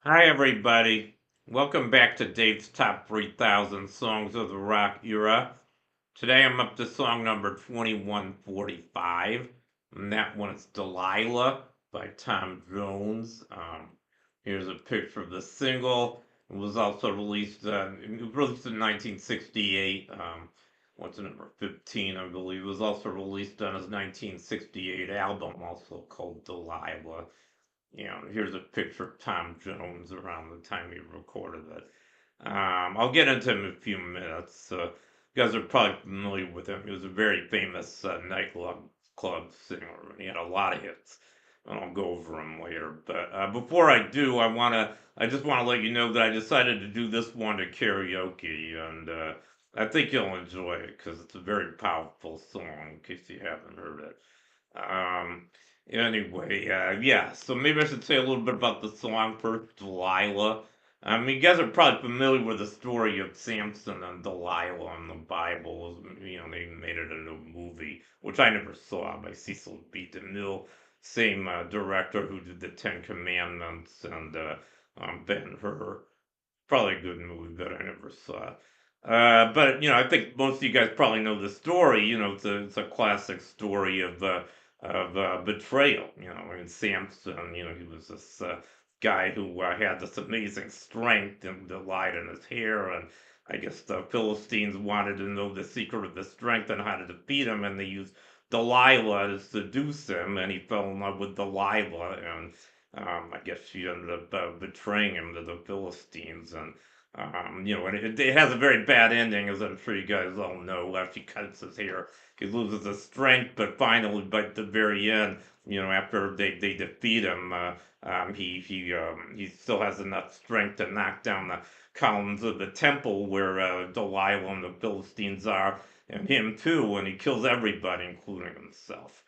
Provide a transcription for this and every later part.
Hi, everybody. Welcome back to Dave's Top 3,000 Songs of the Rock Era. Today I'm up to song number 2145, and that one is Delilah by Tom Jones. Here's a picture of the single. It was also released in 1968. What's the number 15, I believe. It was also released on his 1968 album, also called Delilah. Here's a picture of Tom Jones around the time he recorded it. I'll get into him in a few minutes. You guys are probably familiar with him. He was a very famous nightclub singer, and he had a lot of hits. And I'll go over them later. But before I do, I just want to let you know that I decided to do this one to karaoke, and I think you'll enjoy it because it's a very powerful song. In case you haven't heard it. Um, anyway, yeah, so maybe I should say a little bit about the song first, Delilah. You guys are probably familiar with the story of Samson and Delilah in the Bible. They made it into a movie, which I never saw, by Cecil B. DeMille, same director who did the Ten Commandments and Ben-Hur. Probably a good movie, but I never saw it. But I think most of you guys probably know the story. It's a classic story of betrayal. Samson. He was this guy who had this amazing strength and the light in his hair, and I guess the Philistines wanted to know the secret of the strength and how to defeat him, and they used Delilah to seduce him, and he fell in love with Delilah, and I guess she ended up betraying him to the Philistines, and it has a very bad ending, as I'm sure you guys all know. After he cuts his hair, he loses his strength, but finally, by the very end, after they defeat him, he still has enough strength to knock down the columns of the temple where Delilah and the Philistines are, and him too, and he kills everybody, including himself.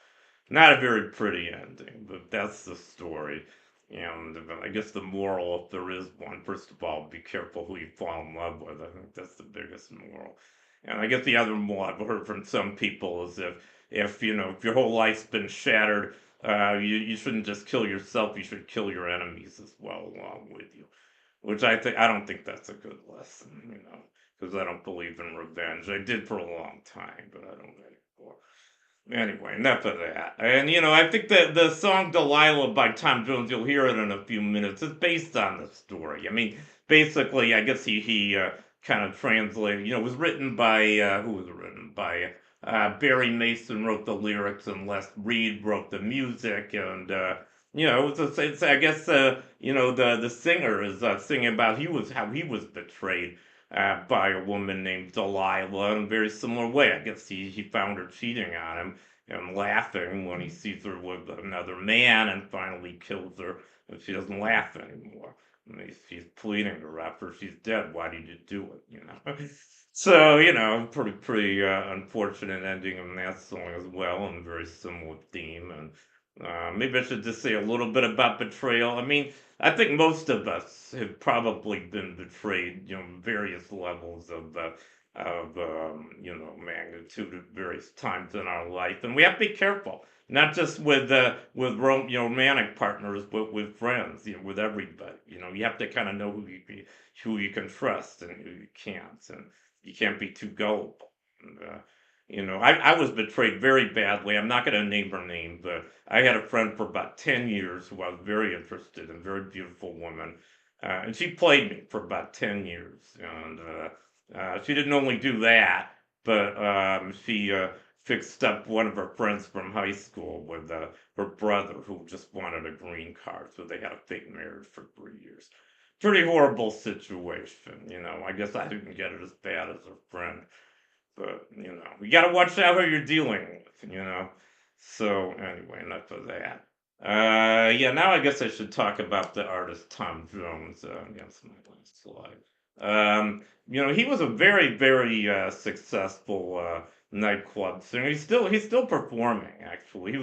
Not a very pretty ending, but that's the story. And I guess the moral, if there is one, first of all, be careful who you fall in love with. I think that's the biggest moral. And I guess the other moral I've heard from some people is if your whole life's been shattered, you shouldn't just kill yourself. You should kill your enemies as well along with you. Which I don't think that's a good lesson, because I don't believe in revenge. I did for a long time, but I don't anymore. Anyway, enough of that. And I think that the song Delilah by Tom Jones, you'll hear it in a few minutes, is based on the story. Basically, I guess he kind of translated, it was written by, who was it written by? Barry Mason wrote the lyrics, and Les Reed wrote the music, and, I guess, the singer is singing about how he was betrayed by a woman named Delilah in a very similar way. I guess he found her cheating on him and laughing when he sees her with another man, and finally kills her, and she doesn't laugh anymore. And she's pleading to her after she's dead. Why did you do it? So pretty unfortunate ending in that song as well, and very similar theme. And maybe I should just say a little bit about betrayal. I think most of us have probably been betrayed, various levels of magnitude at various times in our life, and we have to be careful, not just with romantic partners, but with friends, with everybody. You have to kind of know who you can trust and who you can't, and you can't be too gullible. And, I was betrayed very badly. I'm not going to name her name, but I had a friend for about 10 years who I was very interested in, very beautiful woman. And she played me for about 10 years. And she didn't only do that, but she fixed up one of her friends from high school with her brother, who just wanted a green card. So they had a fake marriage for 3 years. Pretty horrible situation. I guess I didn't get it as bad as her friend. But you got to watch out who you're dealing with. So anyway, enough of that. Yeah, now I guess I should talk about the artist Tom Jones. Against my last slide. He was a very, very successful nightclub singer. He's still performing. Actually,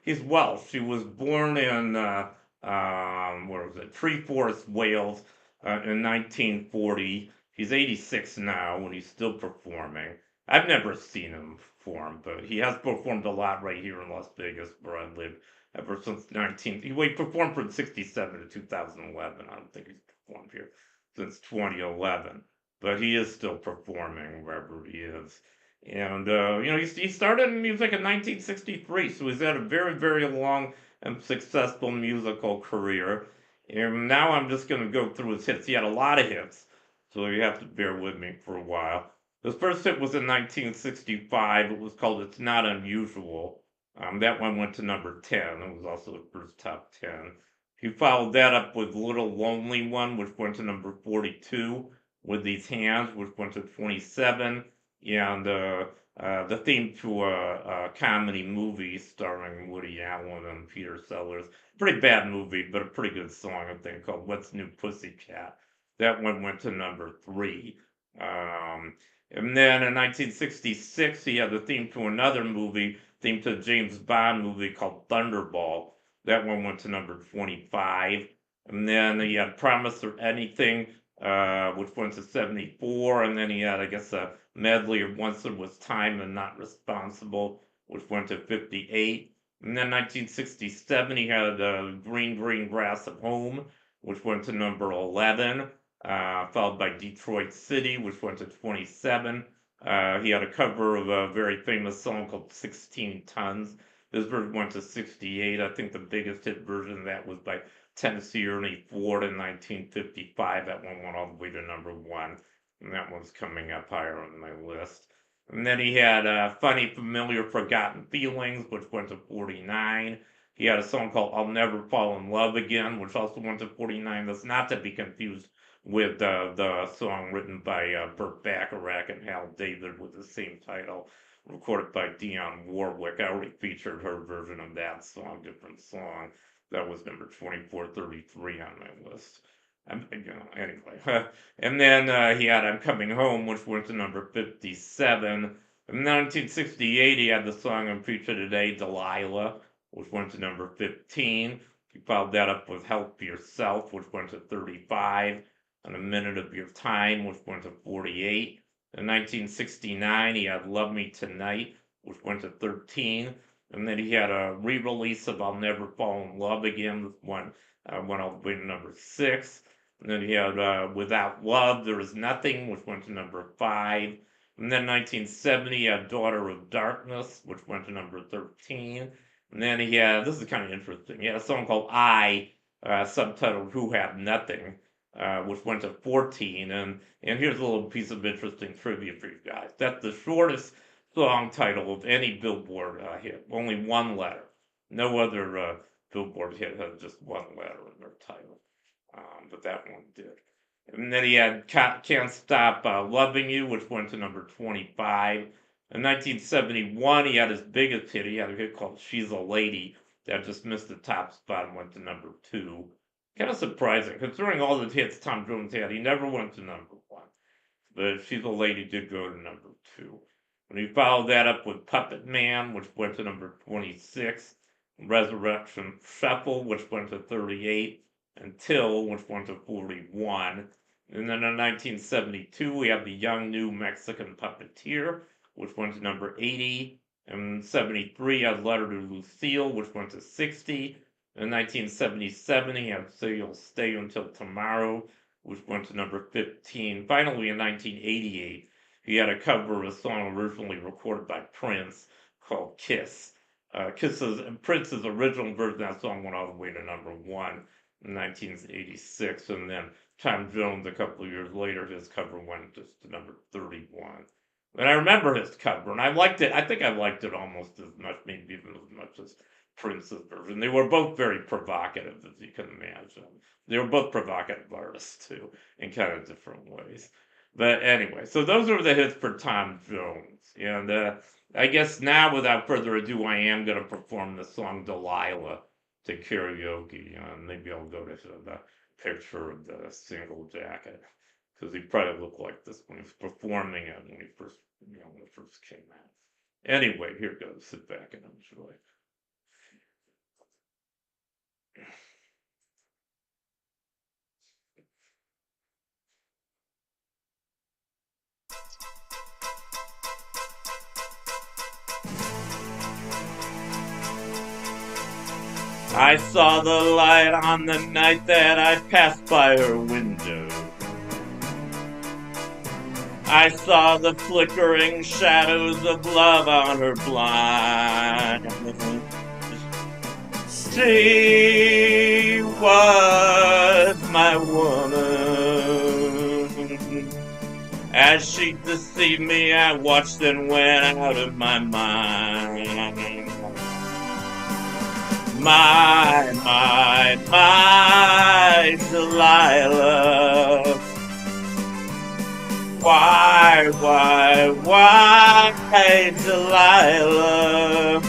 He's Welsh. He was born in where was it? Treforest, Wales, in 1940. He's 86 now, and he's still performing. I've never seen him perform, but he has performed a lot right here in Las Vegas, where I live, ever since 19. He performed from 67 to 2011. I don't think he's performed here since 2011, but he is still performing wherever he is. And he started in music in 1963, so he's had a very, very long and successful musical career. And now I'm just going to go through his hits. He had a lot of hits, so you have to bear with me for a while. His first hit was in 1965. It was called "It's Not Unusual." That one went to number 10. It was also the first top 10. He followed that up with "Little Lonely One," which went to number 42. "With These Hands," which went to 27. And the theme to a comedy movie starring Woody Allen and Peter Sellers. Pretty bad movie, but a pretty good song, I think, called "What's New Pussycat." That one went to number 3. And then in 1966, he had the theme to another movie, theme to a James Bond movie called Thunderball. That one went to number 25. And then he had "Promise or Anything," which went to 74. And then he had, I guess, a medley of "Once There Was Time and Not Responsible," which went to 58. And then 1967, he had "Green Green Grass at Home," which went to number 11. Followed by "Detroit City," which went to 27. He had a cover of a very famous song called "16 Tons." This version went to 68. I think the biggest hit version of that was by Tennessee Ernie Ford in 1955. That one went all the way to number 1. And that one's coming up higher on my list. And then he had "Funny, Familiar, Forgotten Feelings," which went to 49. He had a song called "I'll Never Fall in Love Again," which also went to 49. That's not to be confused with the song written by Burt Bacharach and Hal David with the same title, recorded by Dionne Warwick. I already featured her version of that song, different song. That was number 2433 on my list. Anyway. And then he had "I'm Coming Home," which went to number 57. In 1968, he had the song I'm featured today, "Delilah," which went to number 15. He followed that up with "Help Yourself," which went to 35. And "A Minute of Your Time," which went to 48. In 1969, he had "Love Me Tonight," which went to 13. And then he had a re-release of "I'll Never Fall in Love Again." This one went all the way to number 6. And then he had "Without Love, There Is Nothing," which went to number 5. And then 1970, he had "Daughter of Darkness," which went to number 13. And then he had, this is kind of interesting, he had a song called "I," subtitled "Who Have Nothing," which went to 14. And here's a little piece of interesting trivia for you guys. That's the shortest song title of any Billboard hit. Only one letter. No other Billboard hit has just one letter in their title. But that one did. And then he had "Can't Stop Loving You," which went to number 25. In 1971, he had his biggest hit. He had a hit called "She's a Lady" that just missed the top spot and went to number 2. Kind of surprising, considering all the hits Tom Jones had. He never went to number 1. But "She's a Lady" did go to number 2. And he followed that up with "Puppet Man," which went to number 26. "Resurrection Shuffle," which went to 38. "Until," which went to 41. And then in 1972, we have "The Young New Mexican Puppeteer," which went to number 80. In 73, had "Letter to Lucille," which went to 60. In 1977, he had "So You'll Stay Until Tomorrow," which went to number 15. Finally, in 1988, he had a cover of a song originally recorded by Prince called "Kiss." Prince's original version of that song went all the way to number 1 in 1986, and then Tom Jones, a couple of years later, his cover went just to number 31. And I remember his cover, and I liked it. I think I liked it almost as much, maybe even as much as Prince's version. They were both very provocative, as you can imagine. They were both provocative artists, too, in kind of different ways. But anyway, so those are the hits for Tom Jones. And I guess now, without further ado, I am going to perform the song "Delilah" to karaoke. Maybe I'll go to the picture of the single jacket, because he probably looked like this when he was performing it when it first came out. Anyway, here goes. Sit back and enjoy. I saw the light on the night that I passed by her window. I saw the flickering shadows of love on her blind. She was my woman. As she deceived me, I watched and went out of my mind. My Delilah. Why, Delilah?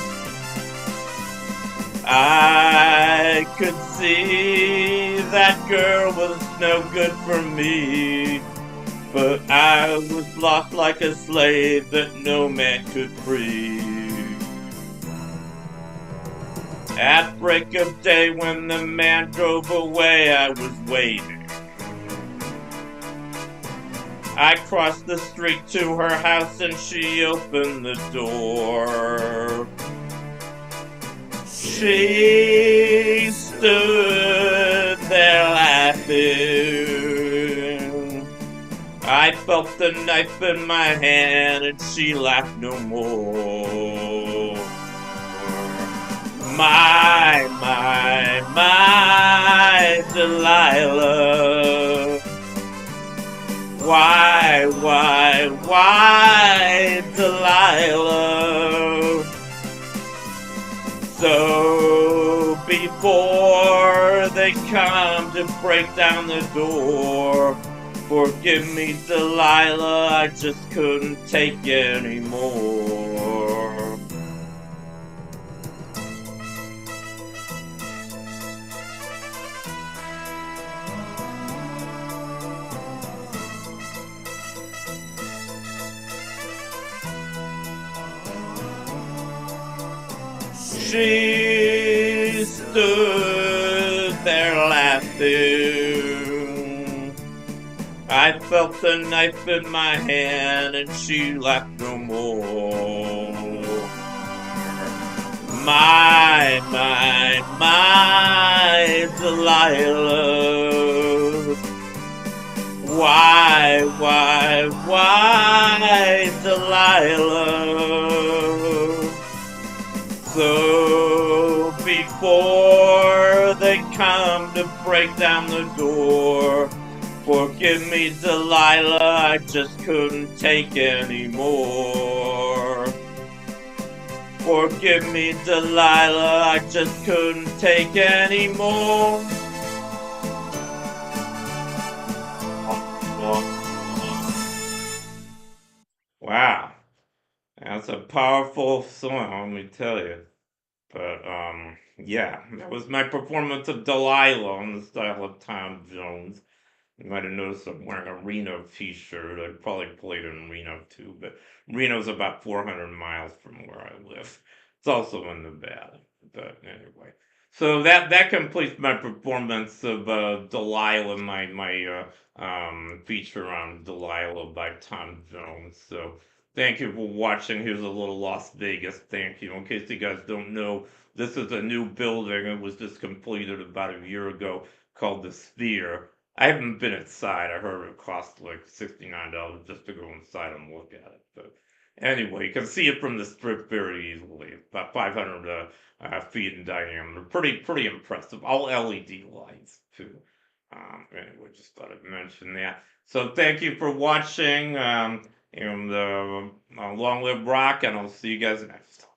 I could see that girl was no good for me, but I was lost like a slave that no man could free. At break of day when the man drove away, I was waiting. I crossed the street to her house and she opened the door. She stood there laughing. I felt the knife in my hand and she laughed no more. My Delilah. Why, Delilah? So before they come to break down the door, forgive me, Delilah, I just couldn't take anymore. She stood there laughing. I felt the knife in my hand and she laughed no more. My Delilah. Why, Delilah? So before they come to break down the door, forgive me, Delilah, I just couldn't take anymore. Forgive me, Delilah, I just couldn't take anymore. Wow, that's a powerful song, let me tell you. But yeah, that was my performance of Delilah on the style of Tom Jones. You might have noticed I'm wearing a Reno t-shirt. I probably played in Reno too, but Reno's about 400 miles from where I live. It's also in Nevada. But anyway, so that completes my performance of Delilah, my feature on Delilah by Tom Jones. So thank you for watching. Here's a little Las Vegas thank you. In case you guys don't know, this is a new building. It was just completed about a year ago called the Sphere. I haven't been inside. I heard it cost like $69 just to go inside and look at it. But anyway, you can see it from the strip very easily. About 500 feet in diameter. Pretty impressive. All LED lights too. Anyway, just thought I'd mention that. So thank you for watching. And long live rock, and I'll see you guys next time.